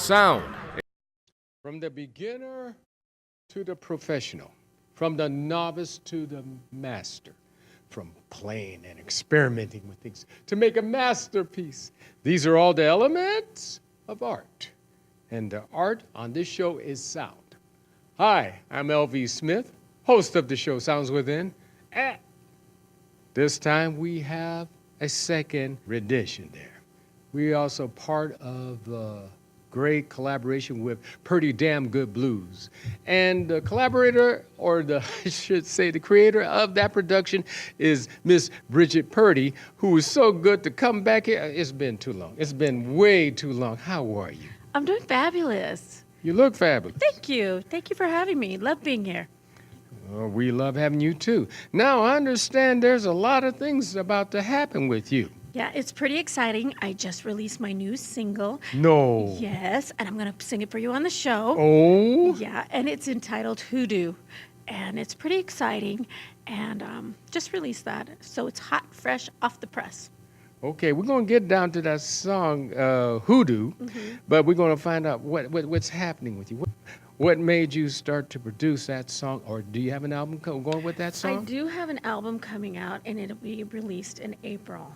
sound. From the beginner to the professional, from the novice to the master, from playing and experimenting with things to make a masterpiece. These are all the elements of art. And the art on this show is sound. Hi, I'm L.V. Smith, host of the show Sounds Within. And this time we have a second rendition there. We also part of the great collaboration with Pretty Damn Good Blues. And the collaborator, or the, I should say, the creator of that production is Miss Brigitte Purdy, who is so good to come back here. It's been too long. It's been way too long. How are you? I'm doing fabulous. You look fabulous. Thank you. Thank you for having me. Love being here. Well, we love having you too. Now, I understand there's a lot of things about to happen with you. Yeah, it's pretty exciting. I just released my new single. No. Yes, and I'm going to sing it for you on the show. Oh. Yeah, and it's entitled Hoodoo. And it's pretty exciting. And just released that. So it's hot, fresh, off the press. Okay, we're going to get down to that song, Hoodoo, but we're going to find out what's happening with you. What made you start to produce that song, or do you have an album going with that song? I do have an album coming out, and it'll be released in April.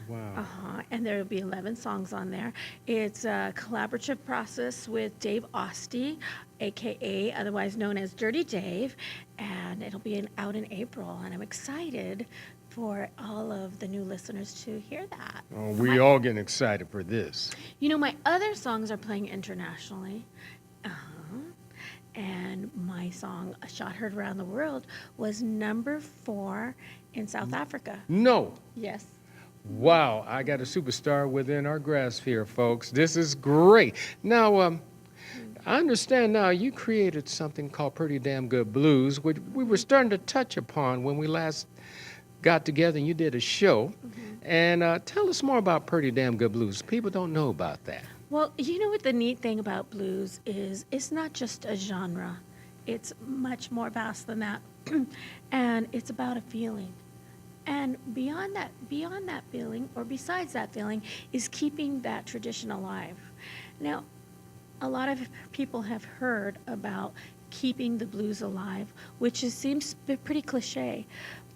Wow. And there will be 11 songs on there. It's a collaborative process with Dave Osty, a.k.a. otherwise known as Dirty Dave, and it'll be out in April, and I'm excited for all of the new listeners to hear that. Oh, we all getting excited for this. You know, my other songs are playing internationally. And my song, A Shot Heard Around the World, was #4 in South Africa. No. Yes. Wow, I got a superstar within our grasp here, folks. This is great. Now, I understand now you created something called Pretty Damn Good Blues, which we were starting to touch upon when we last got together and you did a show. And tell us more about Pretty Damn Good Blues. People don't know about that. Well, you know what the neat thing about blues is? It's not just a genre. It's much more vast than that. And it's about a feeling. And beyond that feeling, or besides that feeling, is keeping that tradition alive. Now, a lot of people have heard about keeping the blues alive, which seems pretty cliche.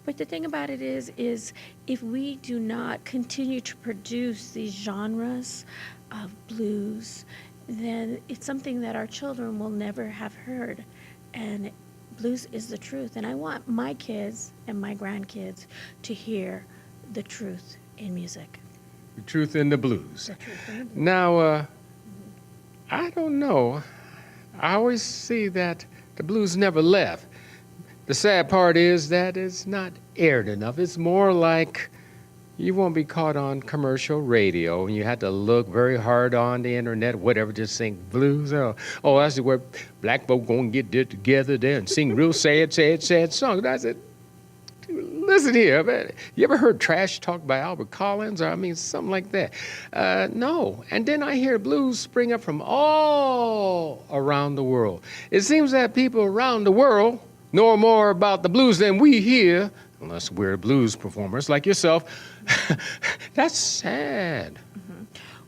But the thing about it is if we do not continue to produce these genres of blues, then it's something that our children will never have heard. And blues is the truth. And I want my kids and my grandkids to hear the truth in music. The truth in the blues. The truth in the blues. Now, I don't know. I always see that the blues never left. The sad part is that it's not aired enough. It's more like you won't be caught on commercial radio and you have to look very hard on the internet, whatever, just sing blues. Oh, that's where black folk gonna get together there and sing real sad songs. I said, listen here, man. You ever heard Trash Talk by Albert Collins? Or, I mean, something like that. No. And then I hear blues spring up from all around the world. It seems that people around the world know more about the blues than we here, unless we're blues performers like yourself. That's sad.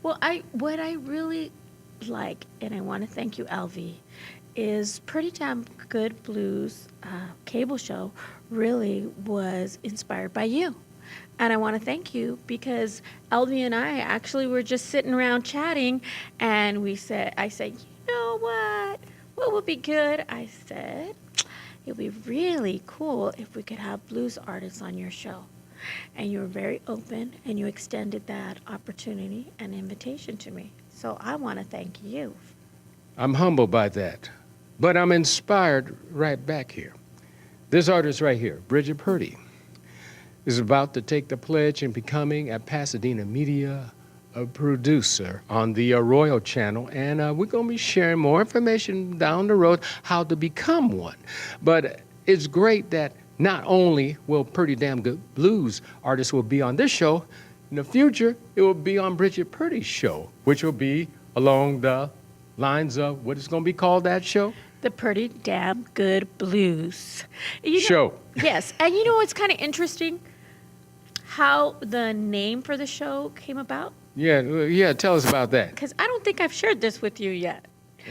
Well, what I really like, and I want to thank you, LV, is Pretty Damn Good Blues cable show really was inspired by you. And I want to thank you because LV and I actually were just sitting around chatting, and I said, you know what would be good? I said, it would be really cool if we could have blues artists on your show. And you were very open, and you extended that opportunity and invitation to me. So I want to thank you. I'm humbled by that, but I'm inspired right back here. This artist right here, Brigitte Purdy, is about to take the pledge in becoming at Pasadena Media a producer on the Royal Channel, and we're going to be sharing more information down the road how to become one. But it's great that not only will Pretty Damn Good Blues artists will be on this show, in the future it will be on Brigitte Purdy's show, which will be along the lines of what is going to be called that show? The Pretty Damn Good Blues. Show. Yes, and you know what's kind of interesting? how the name for the show came about? Yeah, tell us about that. Because I don't think I've shared this with you yet.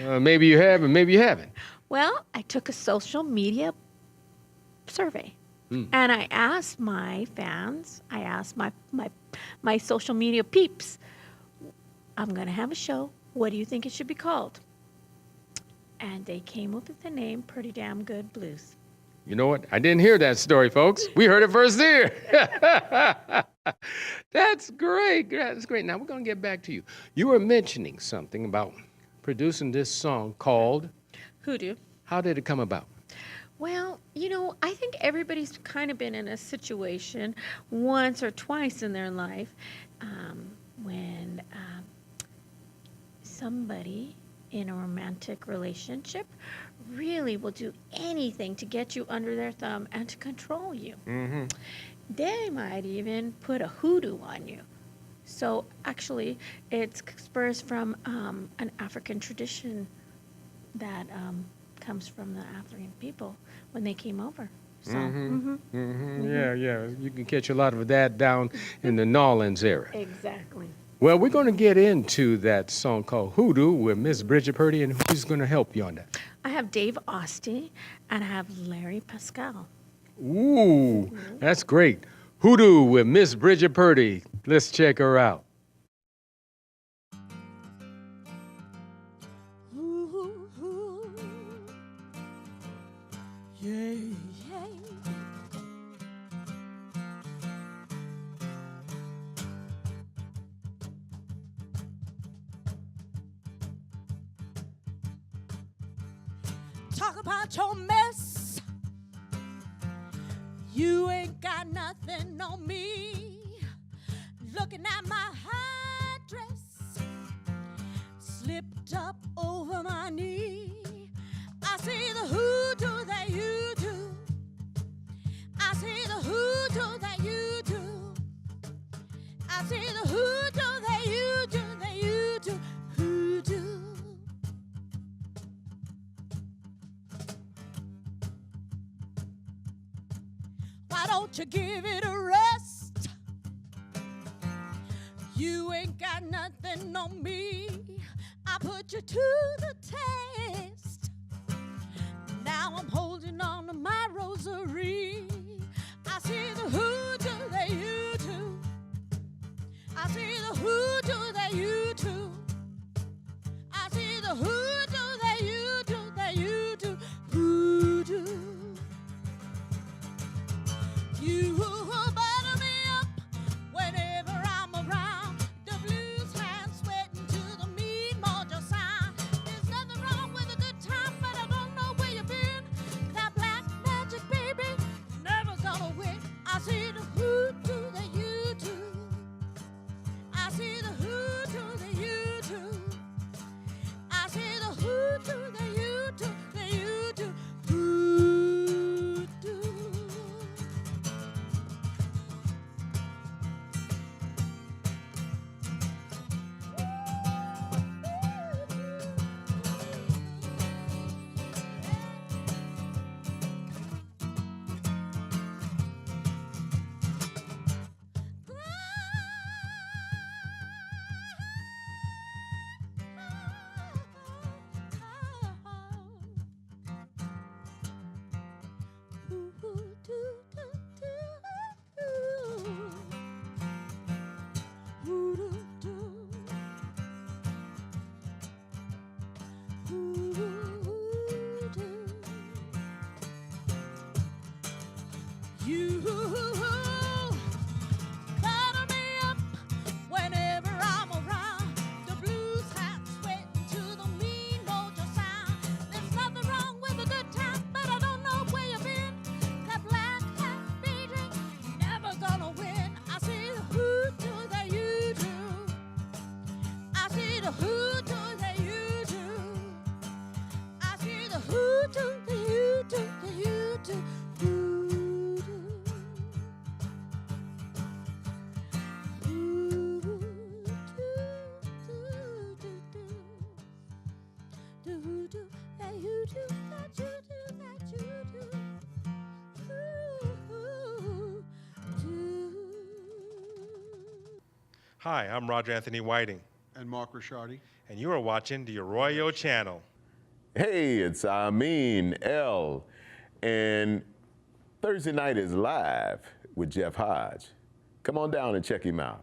Maybe you have, and maybe you haven't. Well, I took a social media survey. And I asked my fans, I asked my social media peeps, I'm going to have a show. What do you think it should be called? And they came up with the name Pretty Damn Good Blues. You know what? I didn't hear that story, folks. We heard it first here. That's great. That's great. Now we're going to get back to you. You were mentioning something about producing this song called Hoodoo. How did it come about? Well, I think everybody's kind of been in a situation once or twice in their life when somebody in a romantic relationship really will do anything to get you under their thumb and to control you. Mm-hmm. They might even put a hoodoo on you. So actually, it spurs from an African tradition that comes from the African people when they came over. So, Yeah. You can catch a lot of that down in the New Orleans area. Exactly. Well, we're going to get into that song called Hoodoo with Miss Brigitte Purdy, and who's going to help you on that? I have Dave Osti and I have Larry Pascal. Ooh, that's great. Hoodoo with Miss Brigitte Purdy. Let's check her out. Talk about your mess. You ain't got nothing on me. Looking at my high dress, slipped up over my knee. I see the hoodoo that you do. I see the hoodoo that you do. I see the hoodoo that you do, that you do, hoodoo. Why don't you give it a rest? You ain't got nothing on me. I put you to the test. Now I'm holding on to my rosary. I see the hoodoo that you do. I see the hoodoo that you do. I see the hoodoo that you do, that you do, hoodoo. You butter me up whenever I'm around. The blues hands sweating to the mean mojo sound. There's nothing wrong with a good time, but I don't know where you've been. That black magic, baby, never gonna win. I see the hoodoo that you do. I see the hoodoo that you do. I see the hoodoo that you do, that you do, hoodoo. You butter me up whenever I'm around. The blues hats sweating to the mean mojo sound. There's nothing wrong with a good time, but I don't know where you've been. That black hat beating, never gonna win. I see the hoodoo that you do. I see the hoodoo that you do. I see the hoodoo that you do, that you do. Hi, I'm Roger Anthony Whiting, And Mark Ricciardi. and you are watching the Arroyo Channel. Hey, it's Amin L. And Thursday night is live with Jeff Hodge. Come on down and check him out.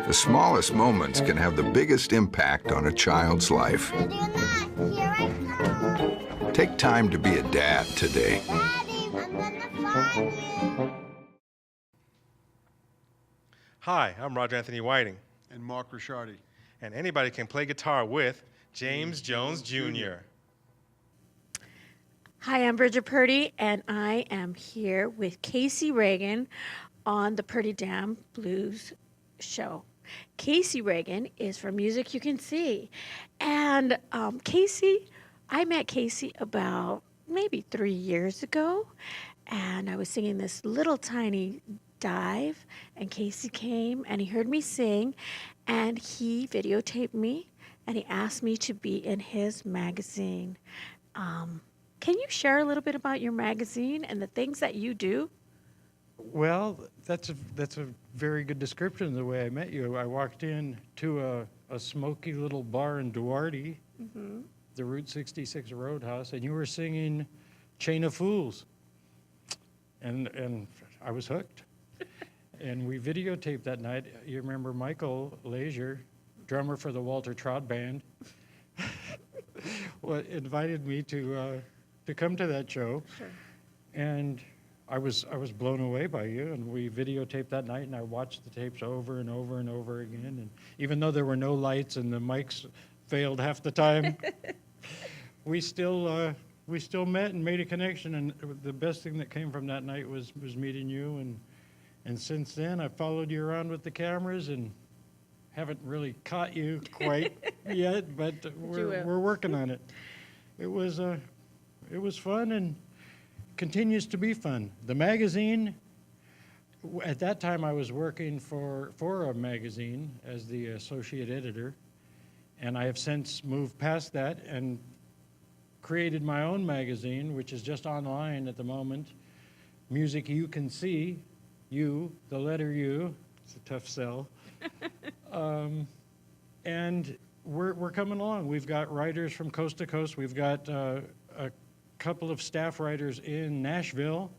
The smallest moments can have the biggest impact on a child's life. Ready or not, here I come. Take time to be a dad today. Daddy, I'm gonna find you. Hi, I'm Roger Anthony Whiting, And Mark Ricciardi. and anybody can play guitar with James Jones Jr. Hi, I'm Brigitte Purdy, and I am here with Casey Reagan on the Purdy Dam Blues show. Casey Reagan is from Music You Can See. And I met Casey about maybe 3 years ago, and I was singing this little tiny dive, and Casey came and he heard me sing, and he videotaped me, and he asked me to be in his magazine. Can you share a little bit about your magazine and the things that you do? Well, that's a very good description of the way I met you. I walked in to a smoky little bar in Duarte, the Route 66 Roadhouse, and you were singing Chain of Fools. And I was hooked. And we videotaped that night. You remember Michael Leisure, drummer for the Walter Trott Band, invited me to come to that show. Sure. And I was blown away by you, and we videotaped that night, and I watched the tapes over and over and over again. And even though there were no lights and the mics failed half the time, we still met and made a connection. And the best thing that came from that night was meeting you. And since then, I followed you around with the cameras and haven't really caught you quite yet, but we're working on it. It was fun and continues to be fun. The magazine, at that time I was working for a magazine as the associate editor, and I have since moved past that and created my own magazine, which is just online at the moment. Music You Can See, U, the letter U, it's a tough sell. And we're coming along. We've got writers from coast to coast. We've got a couple of staff writers in Nashville,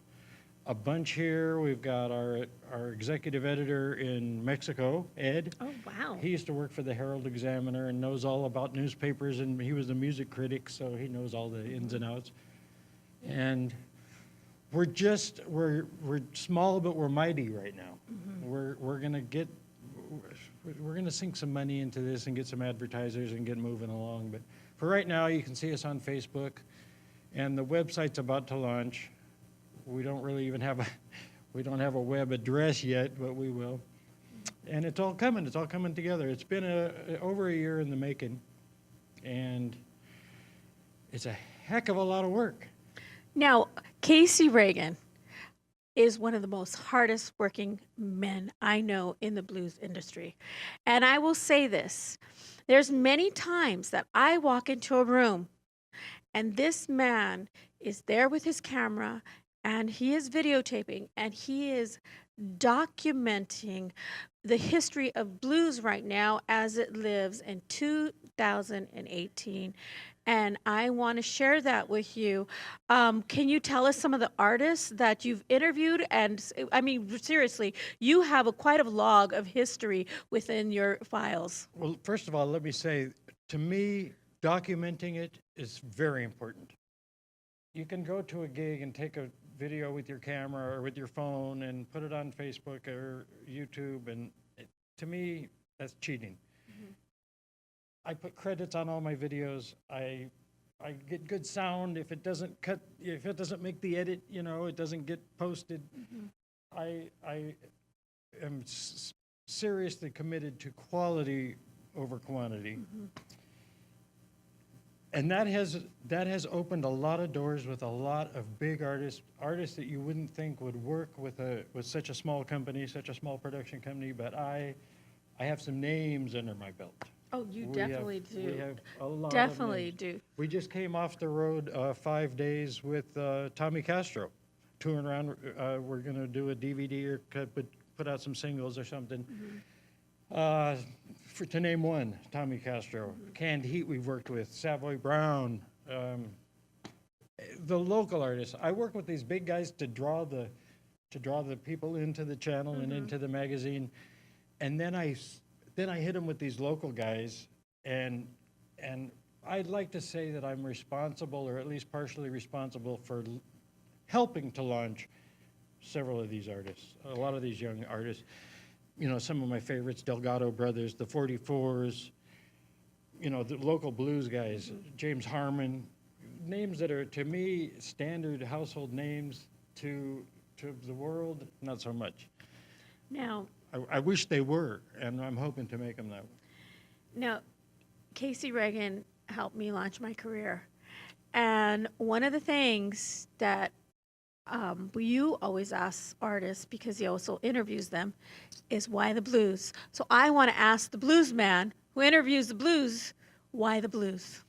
a bunch here. We've got our executive editor in Mexico, Ed. Oh, wow. He used to work for the Herald Examiner and knows all about newspapers, and he was a music critic, so he knows all the ins and outs. And we're small, but we're mighty right now. We're gonna sink some money into this and get some advertisers and get moving along. But for right now, you can see us on Facebook. And the website's about to launch. We don't really even have a web address yet, but we will. And it's all coming together. It's been over a year in the making, and it's a heck of a lot of work. Now, Casey Reagan is one of the most hardest working men I know in the blues industry. And I will say this, there's many times that I walk into a room and this man is there with his camera and he is videotaping and he is documenting the history of blues right now as it lives in 2018. And I want to share that with you. Can you tell us some of the artists that you've interviewed? And I mean, seriously, you have quite a log of history within your files. Well, first of all, let me say, to me, documenting it is very important. You can go to a gig and take a video with your camera or with your phone and put it on Facebook or YouTube, and to me, that's cheating. I put credits on all my videos. I get good sound. If it doesn't make the edit, it doesn't get posted. I am seriously committed to quality over quantity. And that has opened a lot of doors with a lot of big artists that you wouldn't think would work with such a small company, such a small production company. But I have some names under my belt. Oh, you We definitely have- do. We have a lot Definitely of names. do. We just came off the road 5 days with Tommy Castro, touring around. We're going to do a DVD or put out some singles or something. To name one, Tommy Castro. Canned Heat we've worked with, Savoy Brown. The local artists. I work with these big guys to draw the people into the channel and into the magazine, and then I hit them with these local guys, and I'd like to say that I'm responsible, or at least partially responsible, for helping to launch several of these artists, a lot of these young artists. You know, some of my favorites, Delgado Brothers, the 44s, you know, the local blues guys, James Harmon, names that are, to me, standard household names, to the world, not so much. Now, I wish they were, and I'm hoping to make them that way. Now, Casey Reagan helped me launch my career. And one of the things that you always ask artists, because he also interviews them, is why the blues? So I want to ask the blues man who interviews the blues, why the blues?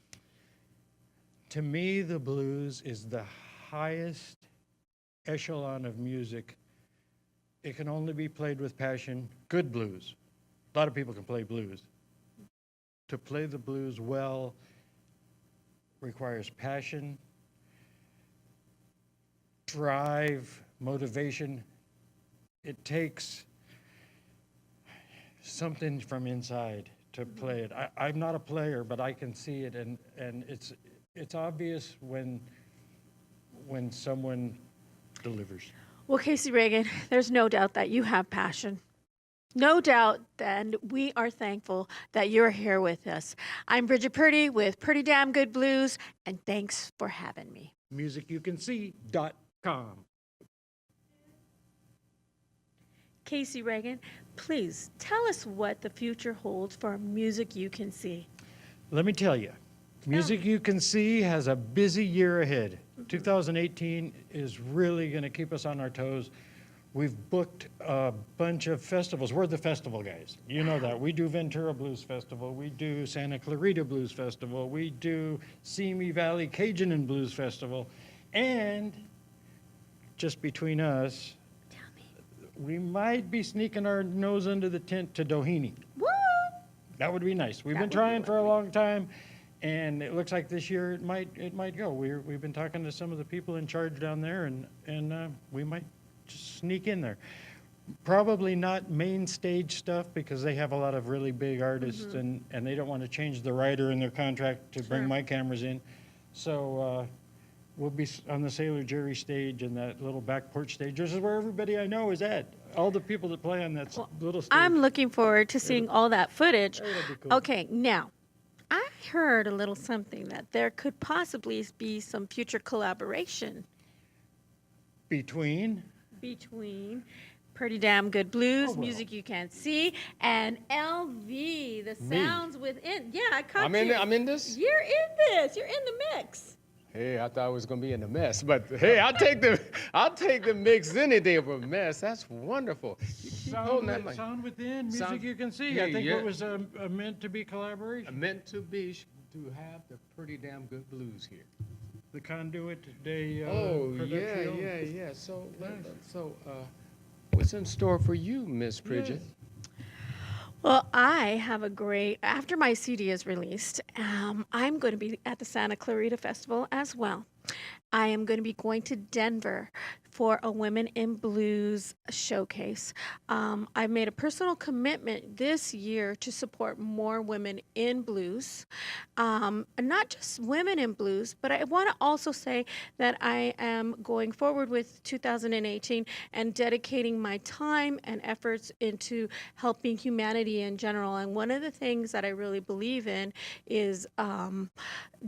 To me, the blues is the highest echelon of music. It can only be played with passion. Good blues. A lot of people can play blues. To play the blues well requires passion, drive, motivation. It takes something from inside to play it. I'm not a player, but I can see it, and it's obvious when someone delivers. Well, Casey Reagan, there's no doubt that you have passion. No doubt, and we are thankful that you're here with us. I'm Brigitte Purdy with Pretty Damn Good Blues, and thanks for having me. MusicYouCanSee.com. Casey Reagan, please tell us what the future holds for Music You Can See. Let me tell you, Music You Can See has a busy year ahead. 2018 is really going to keep us on our toes. We've booked a bunch of festivals. We're the festival guys. You know that. We do Ventura Blues Festival. We do Santa Clarita Blues Festival. We do Simi Valley Cajun and Blues Festival. And just between us, we might be sneaking our nose under the tent to Doheny. Woo! That would be nice. We've been trying for a long time, and it looks like this year it might go. We've been talking to some of the people in charge down there, and we might just sneak in there. Probably not main stage stuff, because they have a lot of really big artists, and they don't want to change the writer in their contract to bring my cameras in. So we'll be on the Sailor Jerry stage and that little back porch stage. This is where everybody I know is at. All the people that play on that little stage. I'm looking forward to seeing all that footage. That'll be cool. Okay, now, I heard a little something that there could possibly be some future collaboration Between Pretty Damn Good Blues, Oh, well. Music You Can't See, and LV, the sounds within. Yeah, I caught you. I'm in this? You're in this. You're in the mix. Hey, I thought I was gonna be in a mess, but hey, I'll take the mix any day of a mess. That's wonderful. You keep holding that mic. Sound Within, Music Sound- You Can See. Yeah, I think yeah. what was meant to be collaboration. Meant to be to have the Pretty Damn Good Blues here. The Conduit Day Oh production. yeah. So what's in store for you, Miss Bridget? Well, I have a great, after my CD is released, I'm going to be at the Santa Clarita Festival as well. I am going to be going to Denver for a Women in Blues showcase. I've made a personal commitment this year to support more women in blues. And not just women in blues, but I want to also say that I am going forward with 2018 and dedicating my time and efforts into helping humanity in general. And one of the things that I really believe in is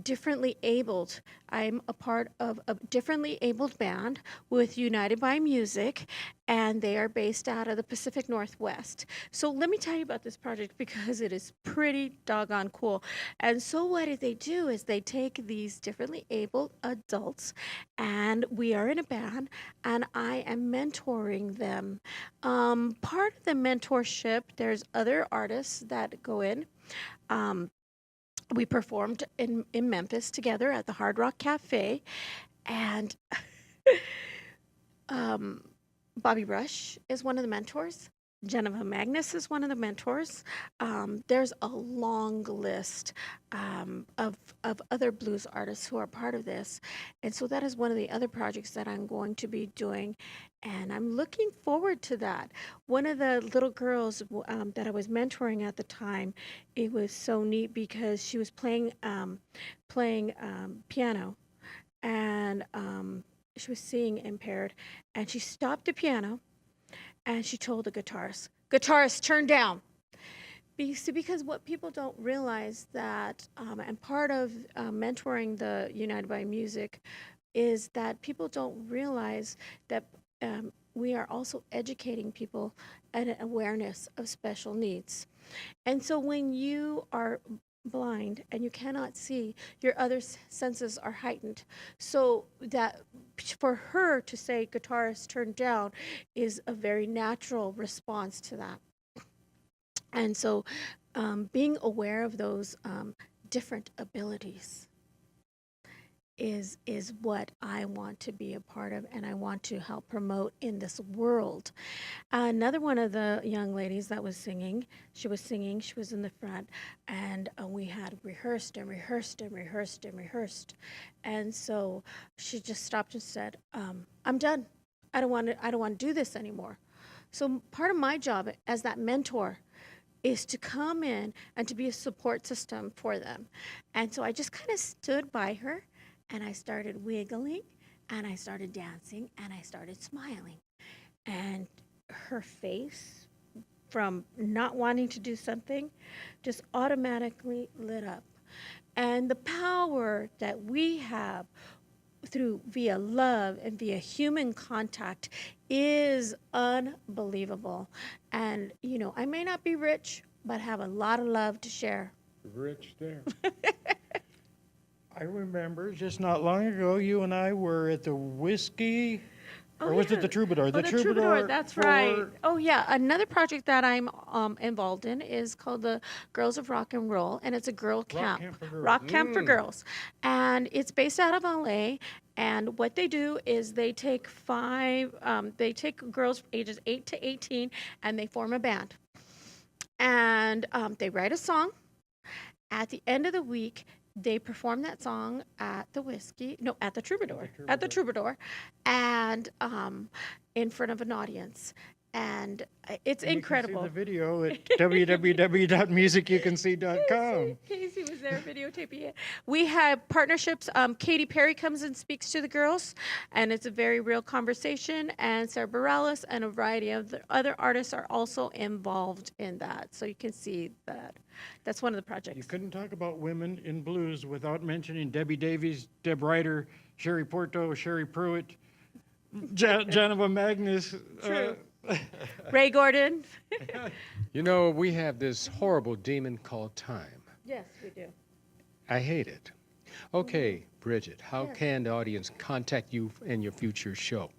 differently abled. I'm a part of a differently abled band with United by Music, and they are based out of the Pacific Northwest. So let me tell you about this project because it is pretty doggone cool. And so what they do is they take these differently abled adults, and we are in a band, and I am mentoring them. Part of the mentorship, there's other artists that go in. We performed in Memphis together at the Hard Rock Cafe, and Bobby Rush is one of the mentors. Geneva Magnus is one of the mentors. There's a long list of other blues artists who are part of this. And so that is one of the other projects that I'm going to be doing. And I'm looking forward to that. One of the little girls that I was mentoring at the time, it was so neat because she was playing piano, and she was seeing impaired, and she stopped the piano and she told the guitarist, turn down. Because what people don't realize that, and part of mentoring the United by Music is that people don't realize that we are also educating people at an awareness of special needs. And so when you are blind and you cannot see, your other senses are heightened. So that for her to say guitarist turn down is a very natural response to that. And so being aware of those different abilities is what I want to be a part of, and I want to help promote in this world. Another one of the young ladies that was singing, she was in the front, and we had rehearsed and rehearsed and rehearsed and rehearsed. And so she just stopped and said, I'm done. I don't want to do this anymore. So part of my job as that mentor is to come in and to be a support system for them. And so I just kind of stood by her, and I started wiggling, and I started dancing, and I started smiling. And her face, from not wanting to do something, just automatically lit up. And the power that we have via love and via human contact is unbelievable. And, I may not be rich, but have a lot of love to share. Rich there. I remember just not long ago, you and I were at the Whiskey, or was it the Troubadour? Oh, the Troubadour, that's right. Oh, yeah. Another project that I'm involved in is called the Girls of Rock and Roll, and it's a girl camp. Rock camp for girls. And it's based out of LA. And what they do is they take girls ages 8 to 18, and they form a band. And they write a song. At the end of the week, they perform that song at the Troubadour, and in front of an audience. And it's incredible. You can see the video at www.musicyoucansee.com. Casey was there videotaping it. We have partnerships. Katy Perry comes and speaks to the girls, and it's a very real conversation. And Sarah Bareilles and a variety of the other artists are also involved in that. So you can see that. That's one of the projects. You couldn't talk about women in blues without mentioning Debbie Davies, Deb Ryder, Sherry Porto, Sherry Pruitt, Geneva Magnus. True. Ray Gordon. We have this horrible demon called time. Yes, we do. I hate it. Okay, Brigitte, how can the audience contact you and your future show?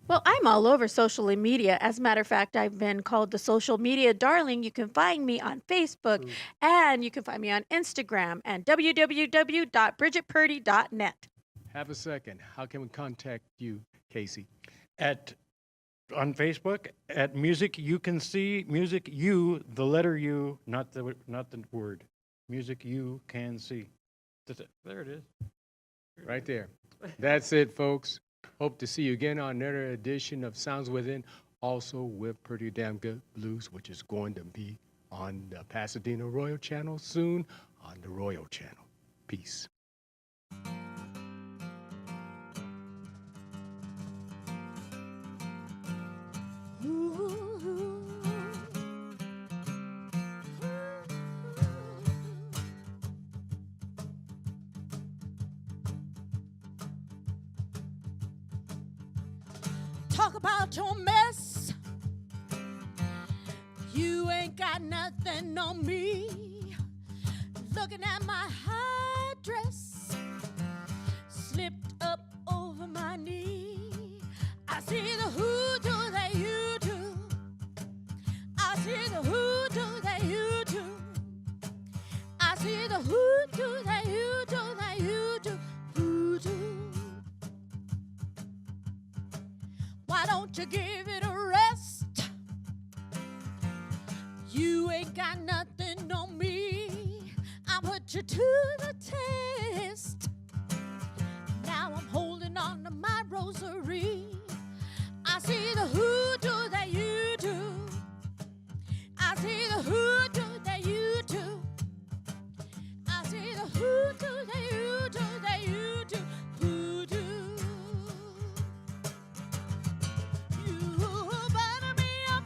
Well, I'm all over social media. As a matter of fact, I've been called the social media darling. You can find me on Facebook, and you can find me on Instagram and www.brigittepurdy.net. Have a second. How can we contact you, Casey? On Facebook at Music You Can See, Music You, the letter U, not the word. Music You Can See. There it is. Right there. That's it, folks. Hope to see you again on another edition of Sounds Within, also with Pretty Damn Good Blues, which is going to be on the Pasadena Royal Channel soon on the Royal Channel. Peace. talk about your mess. You ain't got nothing on me. Looking at my high dress, slipped up over my knee. I see the hoodoo that you do. I see the hoodoo that you do. I see the hoodoo that you do, that you do, hoodoo. Why don't you give it a rest? You ain't got nothing on me. I put you to the test. Now I'm holding on to my rosary. I see the hoodoo that you do. I see the hoodoo that you do. I see the hoodoo that you do, that you do, hoodoo. You butter me up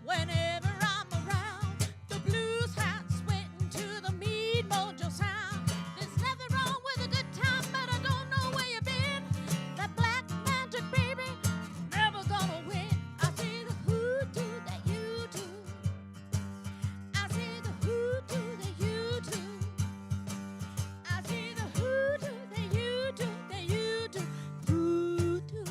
whenever I'm around. The blues hat sweating to the mead mojo sound. There's nothing wrong with a good time, but I don't know where you've been. That black magic baby, never gonna win. I see the hoodoo that you do. I see the hoodoo that you do. I see the hoodoo that you do, that you do, hoodoo.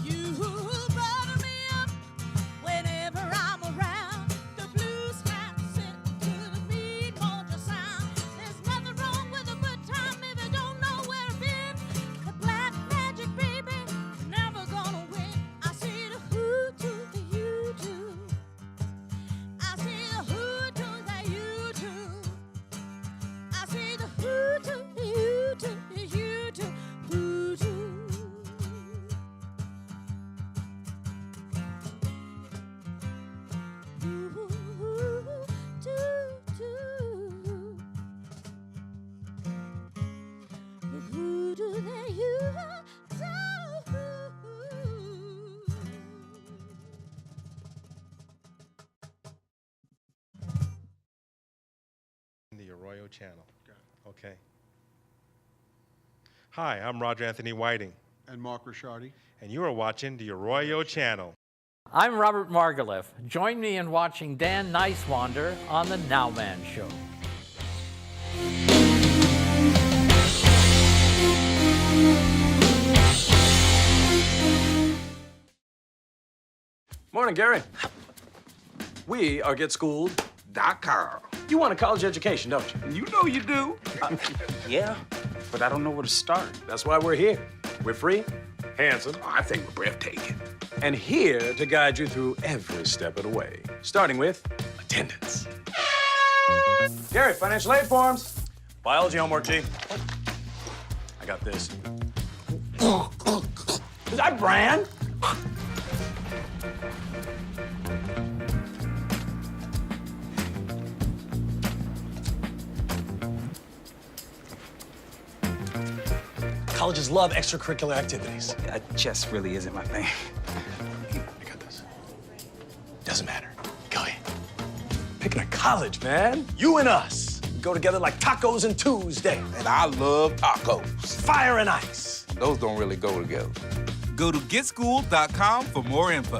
You butter me up whenever I'm around. The blues hat sent to the mead mojo sound. There's nothing wrong with a good time if you don't know where I've been. The black magic baby, never gonna win. I see the hoodoo that you do. I see the hoodoo that you do. I see the hoodoo that you do, that you do, hoodoo. The Arroyo Channel. Okay. Hi, I'm Roger Anthony Whiting, And Mark Ricciardi. and you are watching the Arroyo Channel. I'm Robert Margoliff. Join me in watching Dan Nicewander on The Now Man Show. Morning, Gary. We are GetSchooled.com. You want a college education, don't you? You know you do. Yeah, but I don't know where to start. That's why we're here. We're free, handsome, I think we're breathtaking. and here to guide you through every step of the way, starting with attendance. Gary, financial aid forms. Biology homework, G. I got this. Is that Bran? Colleges love extracurricular activities. Chess really isn't my thing. I got this. Doesn't matter. Go ahead. Picking a college, man. You and us go together like tacos and Tuesday. And I love tacos. Fire and ice. Those don't really go together. Go to GetSchooled.com for more info.